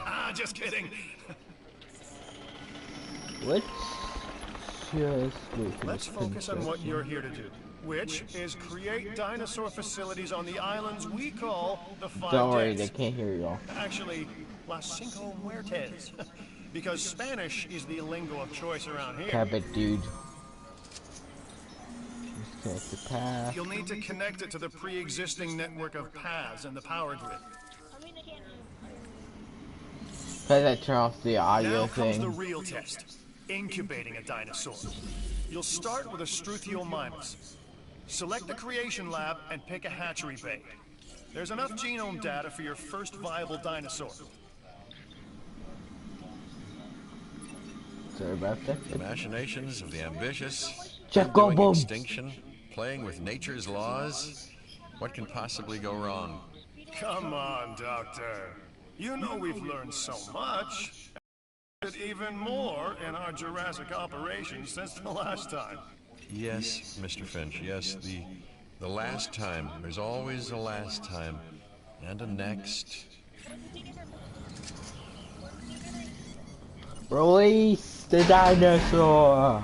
Ah, just kidding. Let's just wait for Let's this focus on what construction. you're here to do, which is create dinosaur facilities on the islands we call the Five Don't worry, they Deaths. can't hear y'all. Actually, Las Cinco Muertes, because Spanish is the lingo of choice around here. Cap it, dude. Just connect the path. You'll need to connect it to the pre-existing network of paths and the power grid. Try that turn off the audio Now comes thing. the real test, incubating a dinosaur. You'll start with a Struthiomimus. Select the creation lab and pick a hatchery bay. There's enough genome data for your first viable dinosaur. Sorry about that. The machinations of the ambitious, Jacobo. undoing extinction, playing with nature's laws. What can possibly go wrong? Come on, Doctor. You know we've learned so much. And even more in our Jurassic operations since the last time. Yes, Mr. Finch, yes, the last time. There's always a last time. And a next. Release the dinosaur!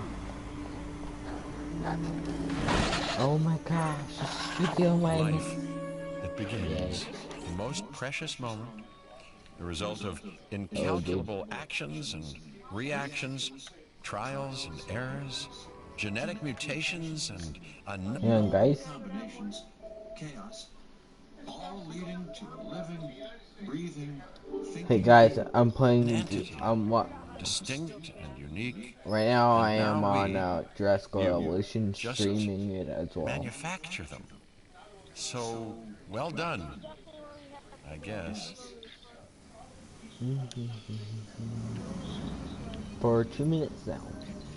Oh my gosh, it's still my Life. It begins. The most precious moment. The result of incalculable actions and reactions, trials and errors, genetic mutations and Hang on, guys. Combinations, chaos, all leading to a living, breathing, thinking. Hey guys, I'm playing. Entity. What? distinct and unique. Right now, And I am now on we- Jurassic you Evolution, just streaming it as well. Manufacture them. So, well done, I guess. For 2 minutes now.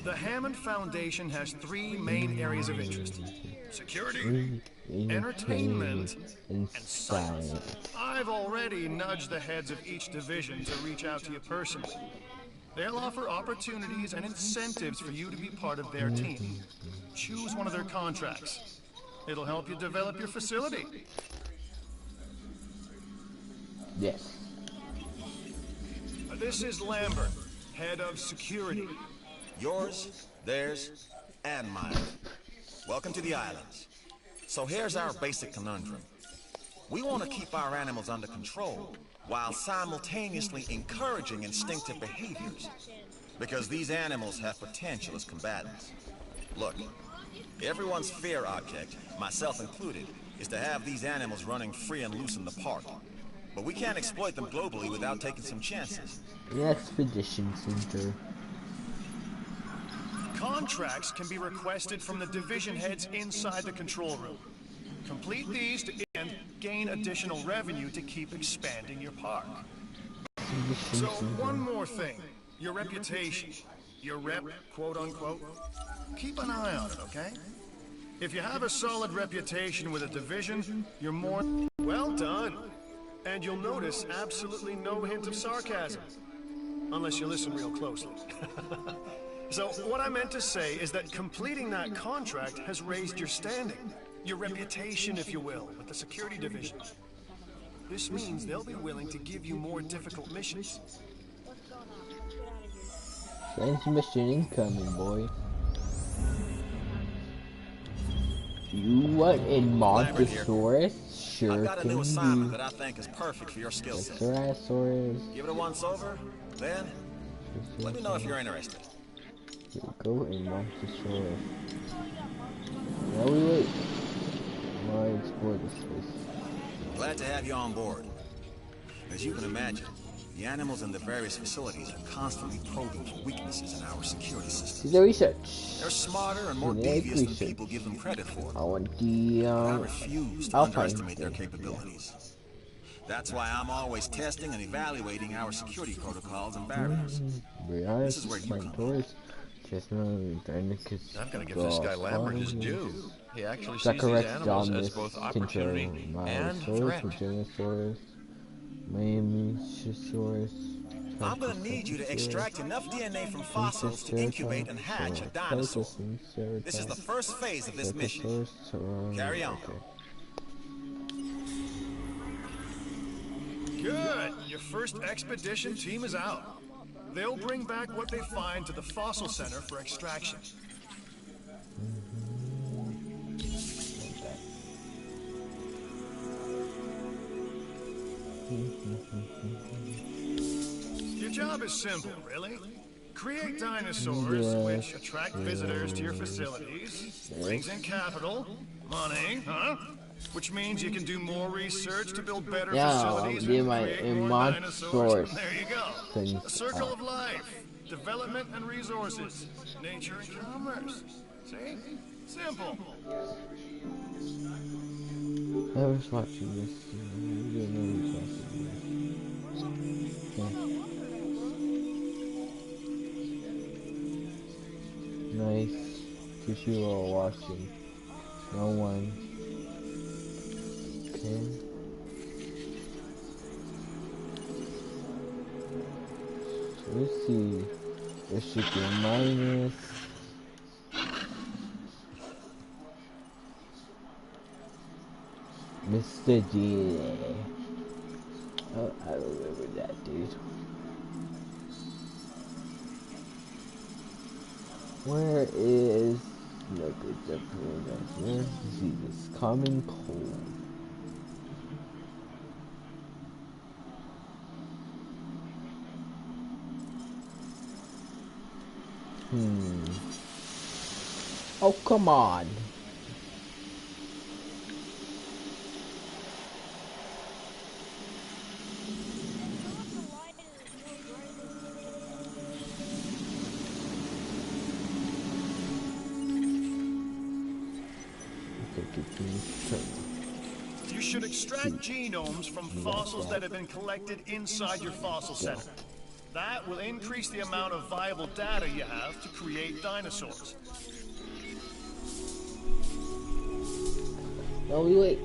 The Hammond Foundation has three main areas of interest: security, entertainment, and and science. science. I've already nudged the heads of each division to reach out to you personally. They'll offer opportunities and incentives for you to be part of their team. Choose one of their contracts. It'll help you develop your facility. Yes. This is Lambert, head of security. Yours, theirs, and mine. Welcome to the islands. So here's our basic conundrum. We want to keep our animals under control while simultaneously encouraging instinctive behaviors. Because these animals have potential as combatants. Look, everyone's fear object, myself included, is to have these animals running free and loose in the park. But we can't exploit them globally without taking some chances. The Expedition Center. Contracts can be requested from the division heads inside the control room. Complete these and gain additional revenue to keep expanding your park. So one more thing, your reputation, your rep, quote unquote, keep an eye on it, okay? If you have a solid reputation with a division, you're more well done. And you'll notice absolutely no hint of sarcasm, unless you listen real closely. So what I meant to say is that completing that contract has raised your standing, your reputation, if you will, with the security division. This means they'll be willing to give you more difficult missions. Transmission incoming, boy. You want in Montosaurus? Sure I've got a can new assignment do. that I think is perfect for your skill set. Tyrannosaurus. Give it a once over, then let me know if you're interested. Here we go in Montosaurus. Now we wait. Now I explore this place. Glad to have you on board. As you can imagine, the animals in the various facilities are constantly probing for weaknesses in our security Do systems. the research. They're smarter and more Genetic devious than research. people give them credit for. I want the I refuse to Alpine underestimate their thing. capabilities. That's why I'm always testing and evaluating our security protocols and barriers. This is where you come in. Brontosaurus, Chestnut, Deinonychus, I'm gonna give this guy Lambert his due. He actually sees these Zaccharex, animals as Dominus, both Tintor, opportunity and Myosaurus, threat. Magenosaurus, Miamissaurus. I'm gonna need you to extract enough DNA from fossils to incubate and hatch a dinosaur. This is the first phase of this mission. Carry on. Good, you first expedition team is out. They'll bring back what they find to the fossil center for extraction. Your job is simple, really. Create dinosaurs which attract visitors to your facilities, brings in capital, money, huh? Which means you can do more research to build better facilities and create more dinosaurs. And there you go. A circle of life, development and resources, nature and commerce. See? Simple. I was watching this. I didn't know he was watching this. Okay. Nice. Two people are watching. No one. Okay. So let's see. There should be a minus. Mr. G. Oh, I remember that dude. Where is look at the progress? Where is he? This common cold. Oh, come on. You should extract genomes from fossils that have been collected inside your fossil center. That will increase the amount of viable data you have to create dinosaurs. No, wait.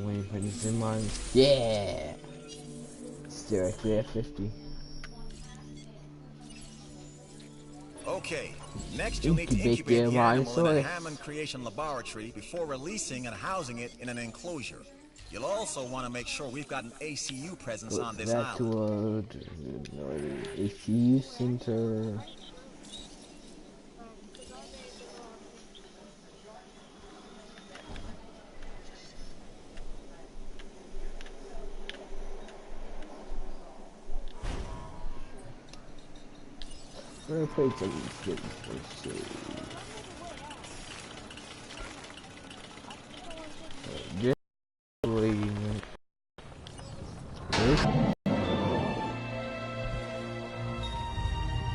Wait for these in mind. Yeah! It's directly at 50. Okay, next you'll need to incubate the animal in a Hammond Creation Laboratory before releasing and housing it in an enclosure. You'll also want to make sure we've got an ACU presence on this island. ACU center. We're gonna play some good first.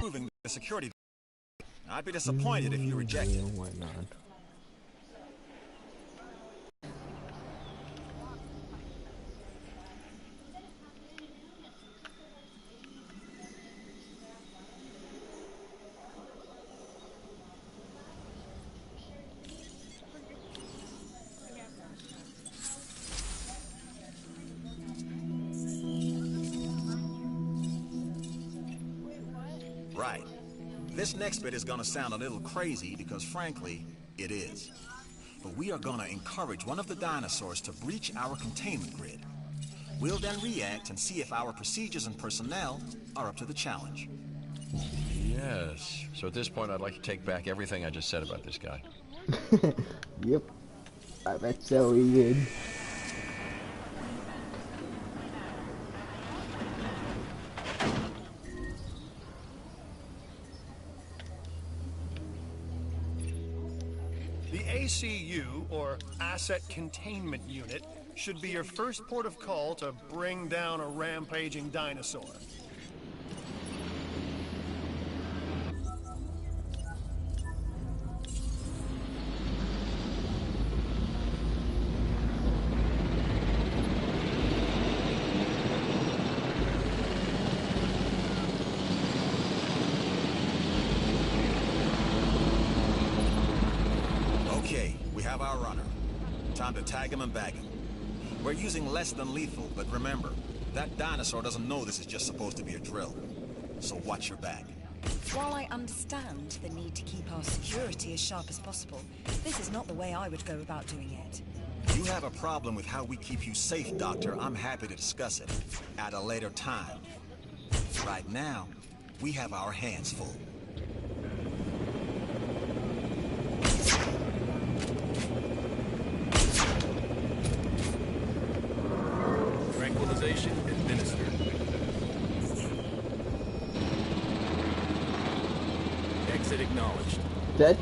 Moving the security. I'd be disappointed if you reject it. Why not? Right. This next bit is gonna sound a little crazy because frankly, it is. But we are gonna encourage one of the dinosaurs to breach our containment grid. We'll then react and see if our procedures and personnel are up to the challenge. Yes. So at this point, I'd like to take back everything I just said about this guy. Yep. I bet so we did. The ACU, or Asset Containment Unit, should be your first port of call to bring down a rampaging dinosaur. We have our runner. Time to tag him and bag him. We're using less than lethal, but remember, that dinosaur doesn't know this is just supposed to be a drill. So watch your back. While I understand the need to keep our security as sharp as possible, this is not the way I would go about doing it. You have a problem with how we keep you safe, Doctor. I'm happy to discuss it at a later time. Right now, we have our hands full. Tranquilization administered. Exit acknowledged. That's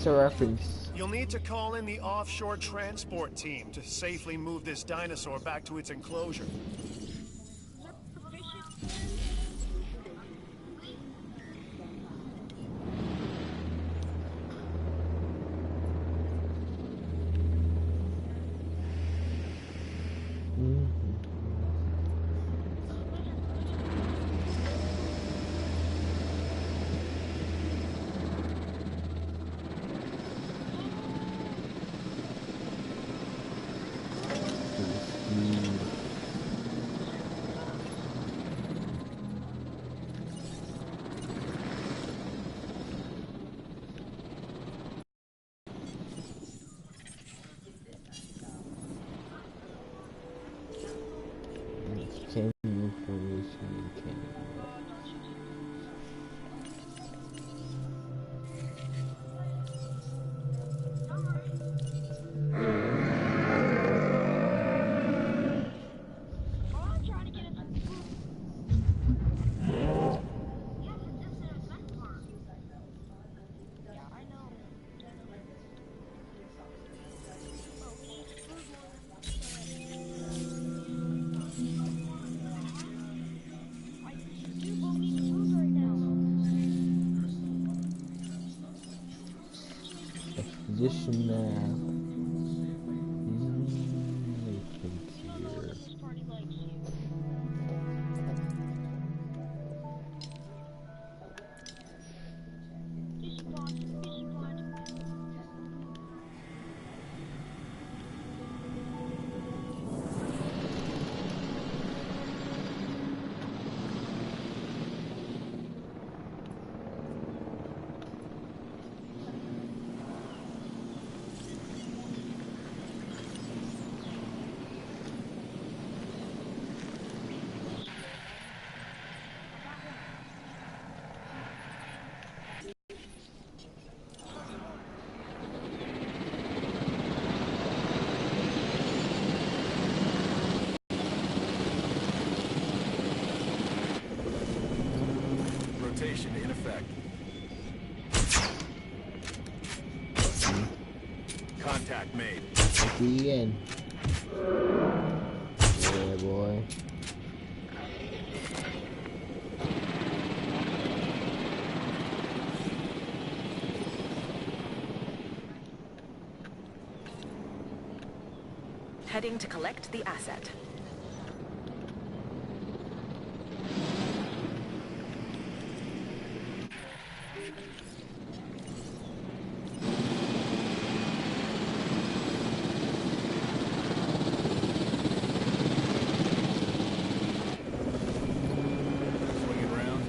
a reference. You'll need to call in the offshore transport team to safely move this dinosaur back to its enclosure. Can information can. Expedition map. I think here. Rotation in effect. Contact made. At the end. Yeah, boy. Heading to collect the asset. Swinging around.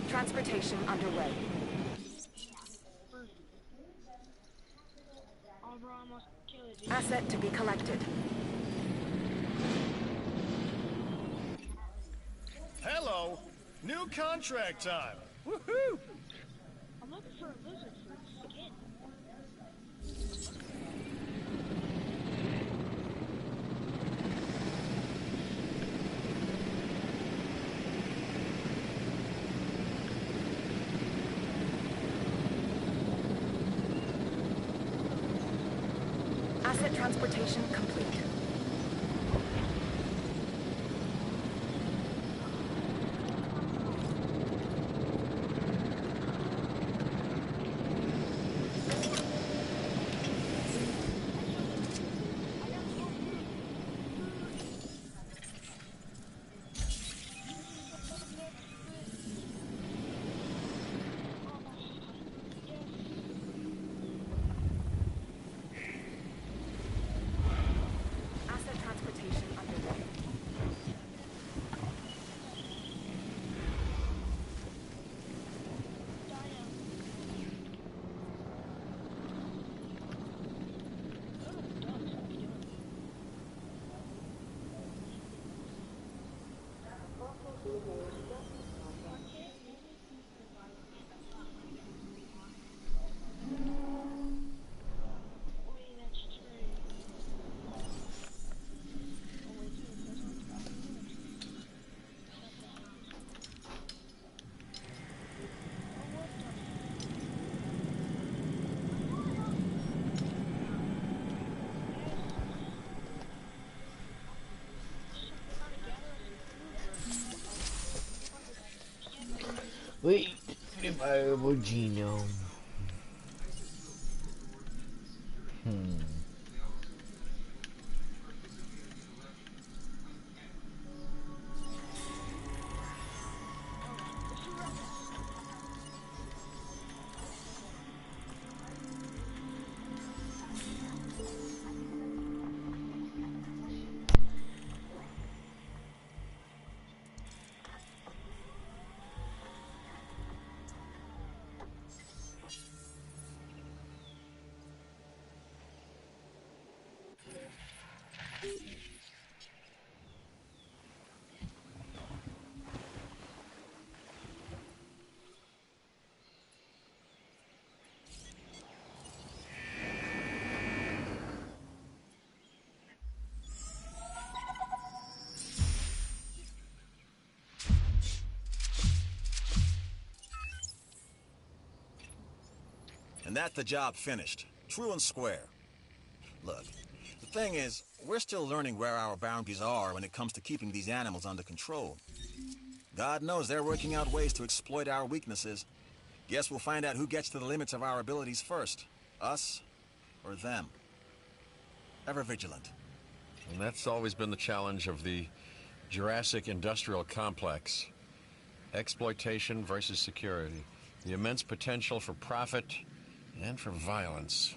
Transportation underway. Asset to be collected. Hello! New contract time! Woohoo! I'm looking for a lizard for its skin. Asset transportation complete. Asset transportation underway. Wait, variable genome. And that's the job finished. True and square. Look, the thing is, we're still learning where our boundaries are when it comes to keeping these animals under control. God knows they're working out ways to exploit our weaknesses. Guess we'll find out who gets to the limits of our abilities first. Us or them. Ever vigilant. And that's always been the challenge of the Jurassic industrial complex. Exploitation versus security. The immense potential for profit and for violence.